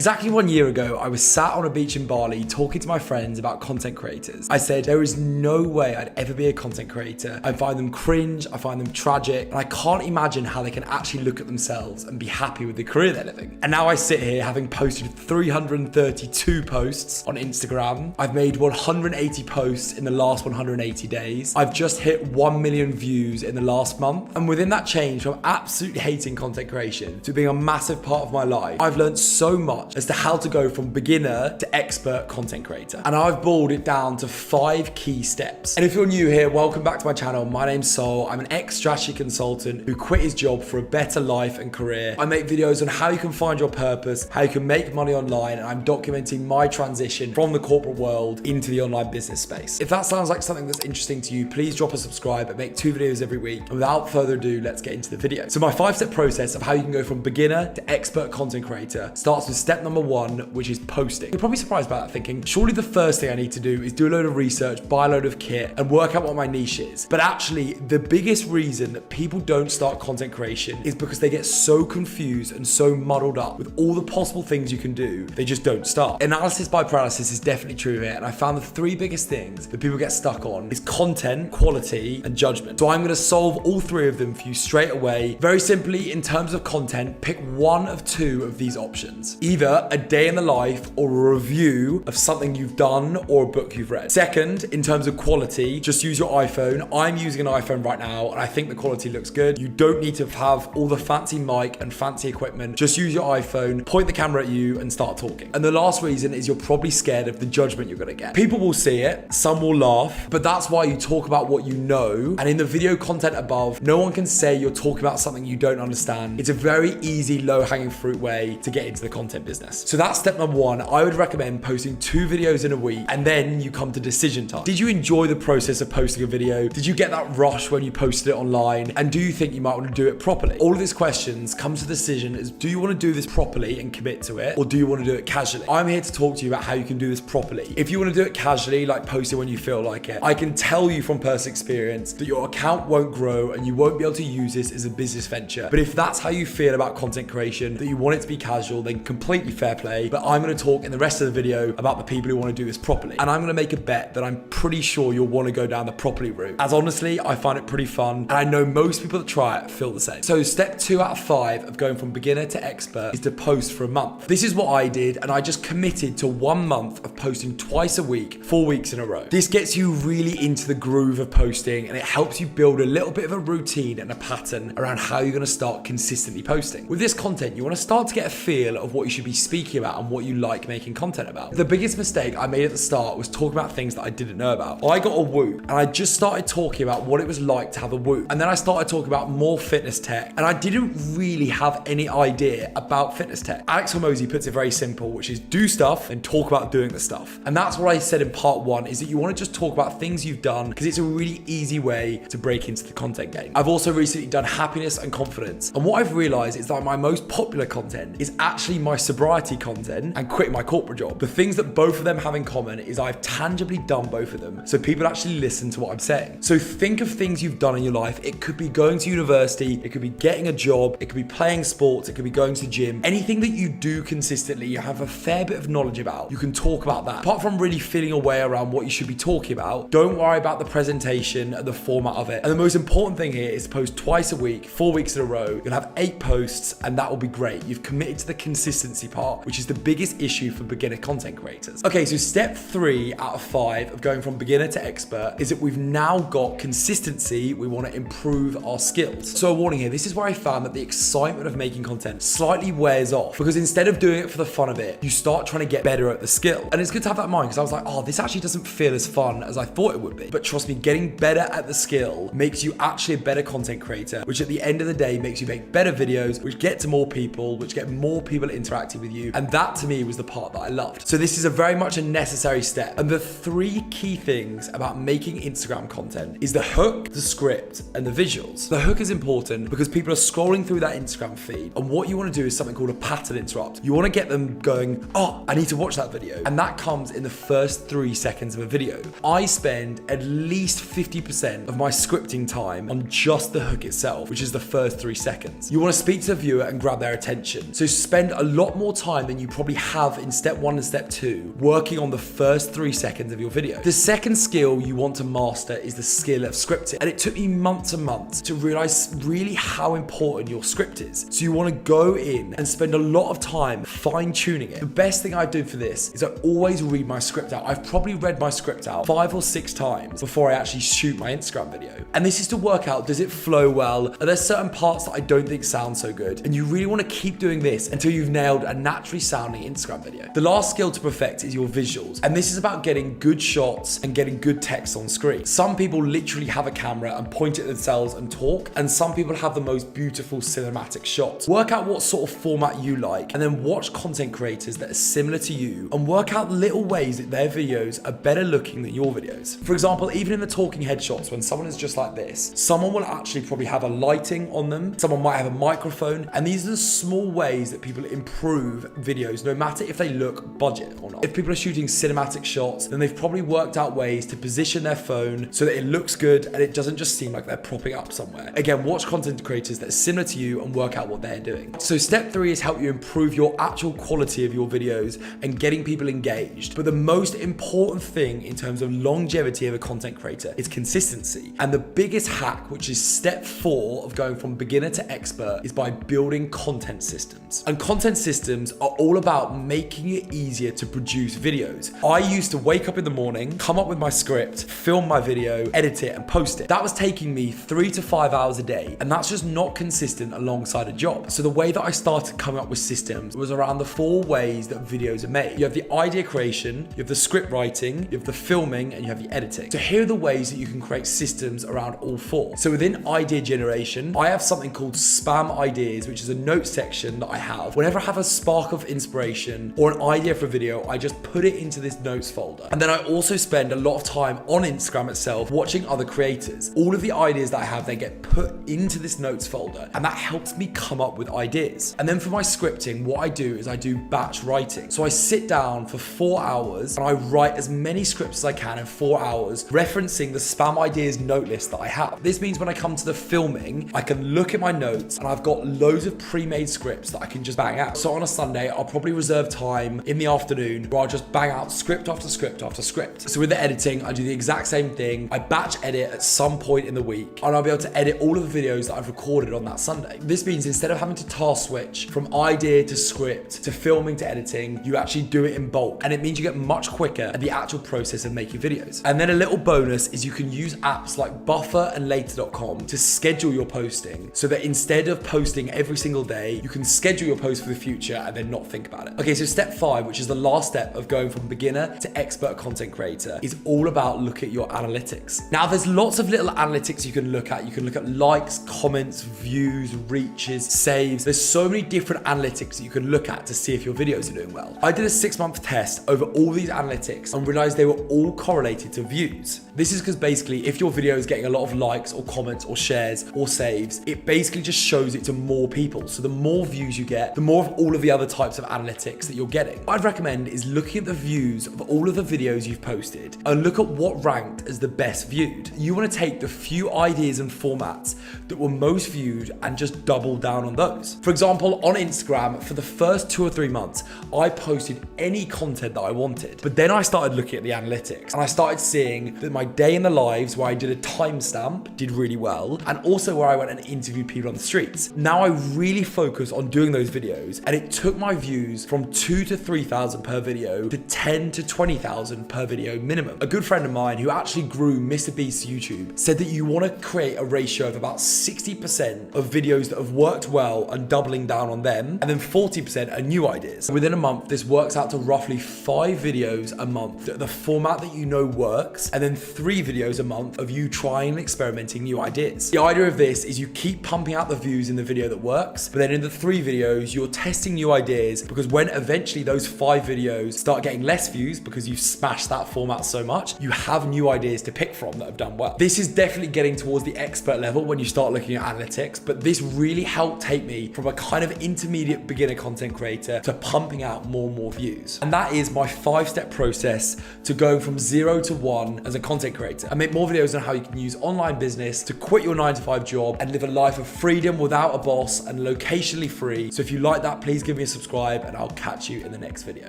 Exactly 1 year ago, I was sat on a beach in Bali talking to my friends about content creators. I said, there is no way I'd ever be a content creator. I find them cringe, I find them tragic, and I can't imagine how they can actually look at themselves and be happy with the career they're living. And now I sit here having posted 332 posts on Instagram. I've made 180 posts in the last 180 days. I've just hit 1 million views in the last month. And within that change from absolutely hating content creation to being a massive part of my life, I've learned so much as to how to go from beginner to expert content creator. And I've boiled it down to 5 key steps. And if you're new here, welcome back to my channel. My name's Sol. I'm an ex-strategy consultant who quit his job for a better life and career. I make videos on how you can find your purpose, how you can make money online, and I'm documenting my transition from the corporate world into the online business space. If that sounds like something that's interesting to you, please drop a subscribe. I make 2 videos every week. And without further ado, let's get into the video. So my 5-step process of how you can go from beginner to expert content creator starts with step number 1, which is posting. You're probably surprised by that, thinking, surely the first thing I need to do is do a load of research, buy a load of kit, and work out what my niche is. But actually, the biggest reason that people don't start content creation is because they get so confused and so muddled up with all the possible things you can do, they just don't start. Analysis by paralysis is definitely true here, and I found the 3 biggest things that people get stuck on is content, quality, and judgment. So I'm gonna solve all 3 of them for you straight away. Very simply, in terms of content, pick one of 2 of these options. Either a day in the life or a review of something you've done or a book you've read. Second, in terms of quality, just use your iPhone. I'm using an iPhone right now and I think the quality looks good. You don't need to have all the fancy mic and fancy equipment. Just use your iPhone, point the camera at you and start talking. And the last reason is you're probably scared of the judgment you're gonna get. People will see it, some will laugh, but that's why you talk about what you know. And in the video content above, no one can say you're talking about something you don't understand. It's a very easy, low-hanging fruit way to get into the content business. So that's step number 1. I would recommend posting 2 videos in a week and then you come to decision time. Did you enjoy the process of posting a video? Did you get that rush when you posted it online? And do you think you might want to do it properly? All of these questions come to the decision is, do you want to do this properly and commit to it? Or do you want to do it casually? I'm here to talk to you about how you can do this properly. If you want to do it casually, like posting when you feel like it, I can tell you from personal experience that your account won't grow and you won't be able to use this as a business venture. But if that's how you feel about content creation, that you want it to be casual, then completely fair play. But I'm going to talk in the rest of the video about the people who want to do this properly. And I'm going to make a bet that I'm pretty sure you'll want to go down the properly route. As honestly, I find it pretty fun. And I know most people that try it feel the same. So step 2 out of 5 of going from beginner to expert is to post for a month. This is what I did. And I just committed to 1 month of posting twice a week, 4 weeks in a row. This gets you really into the groove of posting and it helps you build a little bit of a routine and a pattern around how you're going to start consistently posting. With this content, you want to start to get a feel of what you should be speaking about and what you like making content about. The biggest mistake I made at the start was talking about things that I didn't know about. I got a Whoop and I just started talking about what it was like to have a Whoop. And then I started talking about more fitness tech and I didn't really have any idea about fitness tech. Alex Hormozi puts it very simple, which is do stuff and talk about doing the stuff. And that's what I said in part 1 is that you want to just talk about things you've done because it's a really easy way to break into the content game. I've also recently done happiness and confidence. And what I've realized is that my most popular content is actually my sobriety content and quitting my corporate job. The things that both of them have in common is I've tangibly done both of them. So people actually listen to what I'm saying. So think of things you've done in your life. It could be going to university. It could be getting a job. It could be playing sports. It could be going to the gym. Anything that you do consistently, you have a fair bit of knowledge about. You can talk about that. Apart from really feeling a way around what you should be talking about, don't worry about the presentation and the format of it. And the most important thing here is to post twice a week, 4 weeks in a row. You'll have 8 posts and that will be great. You've committed to the consistency part, which is the biggest issue for beginner content creators. Okay, so step 3 out of 5 of going from beginner to expert is that we've now got consistency. We want to improve our skills. So a warning here, this is where I found that the excitement of making content slightly wears off because instead of doing it for the fun of it, you start trying to get better at the skill. And it's good to have that in mind because I was like, oh, this actually doesn't feel as fun as I thought it would be. But trust me, getting better at the skill makes you actually a better content creator, which at the end of the day makes you make better videos, which get to more people, which get more people interacting with you. And that to me was the part that I loved. So this is a very much a necessary step. And the 3 key things about making Instagram content is the hook, the script, and the visuals. The hook is important because people are scrolling through that Instagram feed. And what you want to do is something called a pattern interrupt. You want to get them going, oh, I need to watch that video. And that comes in the first 3 seconds of a video. I spend at least 50% of my scripting time on just the hook itself, which is the first 3 seconds. You want to speak to the viewer and grab their attention. So spend a lot more more time than you probably have in step 1 and step 2 working on the first 3 seconds of your video. The second skill you want to master is the skill of scripting. And it took me months and months to realize really how important your script is. So you want to go in and spend a lot of time fine-tuning it. The best thing I do for this is I always read my script out. I've probably read my script out 5 or 6 times before I actually shoot my Instagram video. And this is to work out, does it flow well? Are there certain parts that I don't think sound so good? And you really want to keep doing this until you've nailed a naturally sounding Instagram video. The last skill to perfect is your visuals. And this is about getting good shots and getting good text on screen. Some people literally have a camera and point at themselves and talk, and some people have the most beautiful cinematic shots. Work out what sort of format you like, and then watch content creators that are similar to you and work out little ways that their videos are better looking than your videos. For example, even in the talking head shots, when someone is just like this, someone will actually probably have a lighting on them, someone might have a microphone, and these are the small ways that people improve videos, no matter if they look budget or not. If people are shooting cinematic shots, then they've probably worked out ways to position their phone so that it looks good and it doesn't just seem like they're propping up somewhere. Again, watch content creators that are similar to you and work out what they're doing. So step 3 is help you improve your actual quality of your videos and getting people engaged. But the most important thing in terms of longevity of a content creator is consistency. And the biggest hack, which is step 4 of going from beginner to expert, is by building content systems. And content systems are all about making it easier to produce videos. I used to wake up in the morning, come up with my script, film my video, edit it, and post it. That was taking me 3 to 5 hours a day, and that's just not consistent alongside a job. So the way that I started coming up with systems was around the 4 ways that videos are made. You have the idea creation, you have the script writing, you have the filming, and you have the editing. So here are the ways that you can create systems around all 4. So within idea generation, I have something called spam ideas, which is a note section that I have. Whenever I have a spark of inspiration or an idea for a video, I just put it into this notes folder. And then I also spend a lot of time on Instagram itself watching other creators. All of the ideas that I have, they get put into this notes folder, and that helps me come up with ideas. And then for my scripting, what I do is I do batch writing. So I sit down for 4 hours and I write as many scripts as I can in 4 hours, referencing the spam ideas note list that I have. This means when I come to the filming, I can look at my notes and I've got loads of pre-made scripts that I can just bang out. So on a Sunday, I'll probably reserve time in the afternoon where I'll just bang out script after script after script. So with the editing, I do the exact same thing. I batch edit at some point in the week, and I'll be able to edit all of the videos that I've recorded on that Sunday. This means instead of having to task switch from idea to script to filming to editing, you actually do it in bulk, and it means you get much quicker at the actual process of making videos. And then a little bonus is you can use apps like Buffer and Later.com to schedule your posting, so that instead of posting every single day, you can schedule your post for the future and then not think about it. Okay, so step 5, which is the last step of going from beginner to expert content creator, is all about look at your analytics. Now there's lots of little analytics you can look at. You can look at likes, comments, views, reaches, saves. There's so many different analytics that you can look at to see if your videos are doing well. I did a 6-month test over all these analytics and realized they were all correlated to views. This is because basically if your video is getting a lot of likes or comments or shares or saves, it basically just shows it to more people. So the more views you get, the more of all of the other types of analytics that you're getting. What I'd recommend is looking at the views of all of the videos you've posted and look at what ranked as the best viewed. You want to take the few ideas and formats that were most viewed and just double down on those. For example, on Instagram, for the first 2 or 3 months, I posted any content that I wanted. But then I started looking at the analytics and I started seeing that my day in the lives where I did a timestamp did really well, and also where I went and interviewed people on the streets. Now I really focus on doing those videos, and it took my views from 2,000 to 3,000 per video to 10,000 to 20,000 per video minimum. A good friend of mine who actually grew MrBeast's YouTube said that you want to create a ratio of about 60% of videos that have worked well and doubling down on them, and then 40% are new ideas. Within a month, this works out to roughly 5 videos a month, the format that you know works, and then 3 videos a month of you trying and experimenting new ideas. The idea of this is you keep pumping out the views in the video that works, but then in the 3 videos, you're testing new ideas, because when eventually those 5 videos start getting less views because you've smashed that format so much, you have new ideas to pick from that have done well. This is definitely getting towards the expert level when you start looking at analytics, but this really helped take me from a kind of intermediate beginner content creator to pumping out more and more views. And that is my 5-step process to going from 0 to 1 as a content creator. I make more videos on how you can use online business to quit your 9-to-5 job and live a life of freedom without a boss and locationally free. So if you like that, please give me me a subscribe, and I'll catch you in the next video.